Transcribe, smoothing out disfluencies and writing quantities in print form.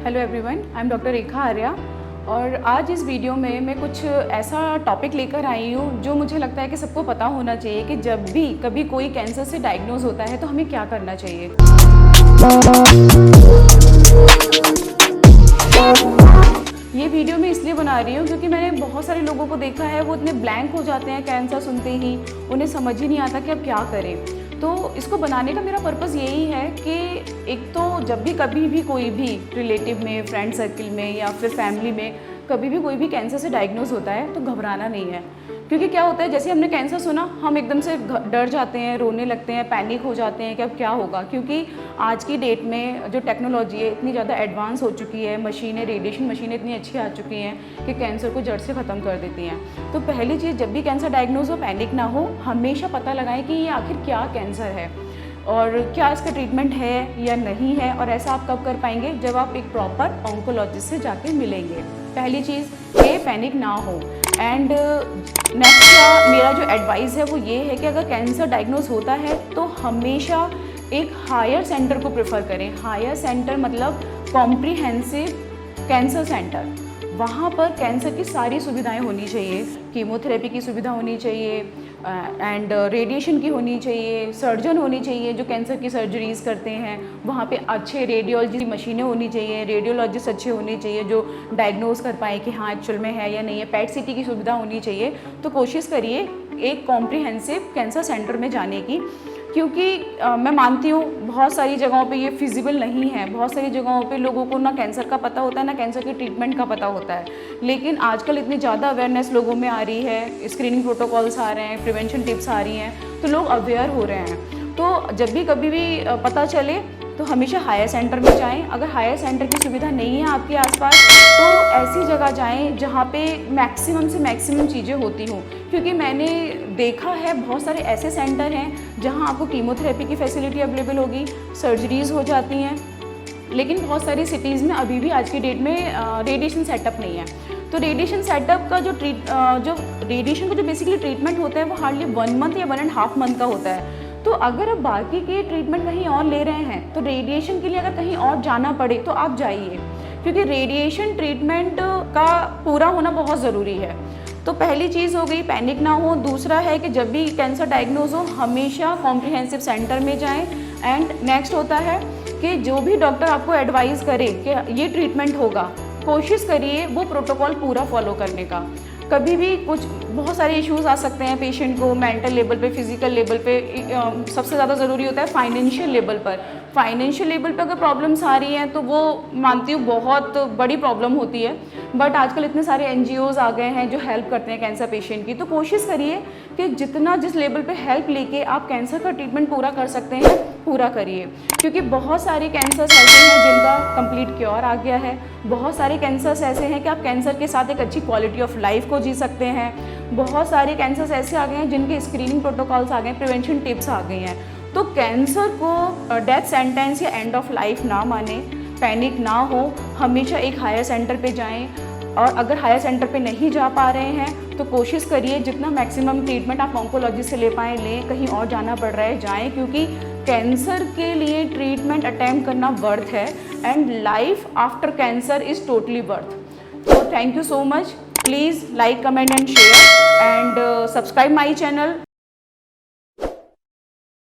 Hello everyone, I am doctor Rekha Arya और आज इस वीडियो में मैं कुछ ऐसा टॉपिक लेकर आई हूँ जो मुझे लगता है कि सबको पता होना चाहिए कि जब भी कभी कोई कैंसर से डायग्नोज होता है तो हमें क्या करना चाहिए। ये वीडियो मैं इसलिए बना रही हूँ क्योंकि मैंने बहुत सारे लोगों को देखा है, वो इतने ब्लैंक हो जाते हैं कैंसर सुनते ही, उन्हें समझ ही नहीं आता कि अब क्या करें। तो इसको बनाने का मेरा पर्पज़ यही है कि एक तो जब भी कभी भी कोई भी रिलेटिव में, फ्रेंड सर्किल में या फिर फैमिली में कभी भी कोई भी कैंसर से डायग्नोज होता है तो घबराना नहीं है। क्योंकि क्या होता है, जैसे हमने कैंसर सुना हम एकदम से डर जाते हैं, रोने लगते हैं, पैनिक हो जाते हैं कि अब क्या होगा। क्योंकि आज की डेट में जो टेक्नोलॉजी है इतनी ज़्यादा एडवांस हो चुकी है, मशीनें, रेडिएशन मशीनें इतनी अच्छी आ चुकी हैं कि कैंसर को जड़ से ख़त्म कर देती हैं। तो पहली चीज़, जब भी कैंसर डायग्नोज हो पैनिक ना हो, हमेशा पता लगाएं कि ये आखिर क्या कैंसर है और क्या इसका ट्रीटमेंट है या नहीं है। और ऐसा आप कब कर पाएंगे, जब आप एक प्रॉपर ऑन्कोलॉजिस्ट से जाके मिलेंगे। पहली चीज़ ये, पैनिक ना हो। एंड नेक्स्ट मेरा जो एडवाइस है वो ये है कि अगर कैंसर डायग्नोज होता है तो हमेशा एक हायर सेंटर को प्रेफर करें। हायर सेंटर मतलब कॉम्प्रिहेंसिव कैंसर सेंटर। वहाँ पर कैंसर की सारी सुविधाएं होनी चाहिए, कीमोथेरेपी की सुविधा होनी चाहिए एंड रेडिएशन की होनी चाहिए, सर्जन होनी चाहिए जो कैंसर की सर्जरीज़ करते हैं। वहाँ पे अच्छे रेडियोलॉजी मशीनें होनी चाहिए, रेडियोलॉजिस्ट अच्छे होने चाहिए जो डायग्नोज कर पाए कि हाँ एक्चुअल में है या नहीं है। पैट सीटी की सुविधा होनी चाहिए। तो कोशिश करिए एक कॉम्प्रिहेंसिव कैंसर सेंटर में जाने की, क्योंकि मैं मानती हूँ बहुत सारी जगहों पे ये फिजिबल नहीं है। बहुत सारी जगहों पे लोगों को ना कैंसर का पता होता है ना कैंसर के ट्रीटमेंट का पता होता है। लेकिन आजकल इतनी ज़्यादा अवेयरनेस लोगों में आ रही है, स्क्रीनिंग प्रोटोकॉल्स आ रहे हैं, प्रिवेंशन टिप्स आ रही हैं, तो लोग अवेयर हो रहे हैं। तो जब भी कभी भी पता चले तो हमेशा हायर सेंटर में जाएं। अगर हायर सेंटर की सुविधा नहीं है आपके आसपास तो ऐसी जगह जाएं जहाँ पे मैक्सिमम से मैक्सिमम चीज़ें होती हों। क्योंकि मैंने देखा है बहुत सारे ऐसे सेंटर हैं जहाँ आपको कीमोथेरेपी की फैसिलिटी अवेलेबल होगी, सर्जरीज़ हो जाती हैं, लेकिन बहुत सारी सिटीज़ में अभी भी आज की डेट में रेडिएशन सेटअप नहीं है। तो रेडिएशन सेटअप का जो रेडिएशन का जो बेसिकली ट्रीटमेंट होता है वो हार्डली 1 मंथ या 1.5 मंथ का होता है। तो अगर आप बाकी के ट्रीटमेंट कहीं और ले रहे हैं तो रेडिएशन के लिए अगर कहीं और जाना पड़े तो आप जाइए, क्योंकि रेडिएशन ट्रीटमेंट का पूरा होना बहुत ज़रूरी है। तो पहली चीज़ हो गई, पैनिक ना हो। दूसरा है कि जब भी कैंसर डायग्नोज हो हमेशा कॉम्प्रिहेंसिव सेंटर में जाएं। एंड नेक्स्ट होता है कि जो भी डॉक्टर आपको एडवाइस करे कि ये ट्रीटमेंट होगा, कोशिश करिए वो प्रोटोकॉल पूरा फॉलो करने का। कभी भी कुछ बहुत सारे इश्यूज आ सकते हैं पेशेंट को, मेंटल लेवल पे, फिजिकल लेवल पे, सबसे ज़्यादा ज़रूरी होता है फाइनेंशियल लेवल पर। फाइनेंशियल लेवल पे अगर प्रॉब्लम्स आ रही हैं तो वो मानती हूँ बहुत बड़ी प्रॉब्लम होती है। बट आजकल इतने सारे NGOs आ गए हैं जो हेल्प करते हैं कैंसर पेशेंट की। तो कोशिश करिए कि जिस लेवल पे हेल्प लेके आप कैंसर का ट्रीटमेंट पूरा कर सकते हैं पूरा करिए। क्योंकि बहुत सारे कैंसर्स ऐसे हैं जिनका कंप्लीट क्योर आ गया है। बहुत सारे कैंसर्स ऐसे हैं कि आप कैंसर के साथ एक अच्छी क्वालिटी ऑफ लाइफ को जी सकते हैं। बहुत सारे कैंसर्स ऐसे आ गए हैं जिनके स्क्रीनिंग प्रोटोकॉल्स आ गए, प्रिवेंशन टिप्स आ गई हैं। तो कैंसर को डेथ सेंटेंस या एंड ऑफ लाइफ ना माने, पैनिक ना हो, हमेशा एक हायर सेंटर पे जाएं। और अगर हायर सेंटर पे नहीं जा पा रहे हैं तो कोशिश करिए जितना मैक्सिमम ट्रीटमेंट आप ऑन्कोलॉजिस्ट से ले पाएँ लें। कहीं और जाना पड़ रहा है जाएं, क्योंकि कैंसर के लिए ट्रीटमेंट अटेम्प्ट करना वर्थ है and life after cancer is totally worth. तो thank you so much. Please like, comment and share and subscribe my channel.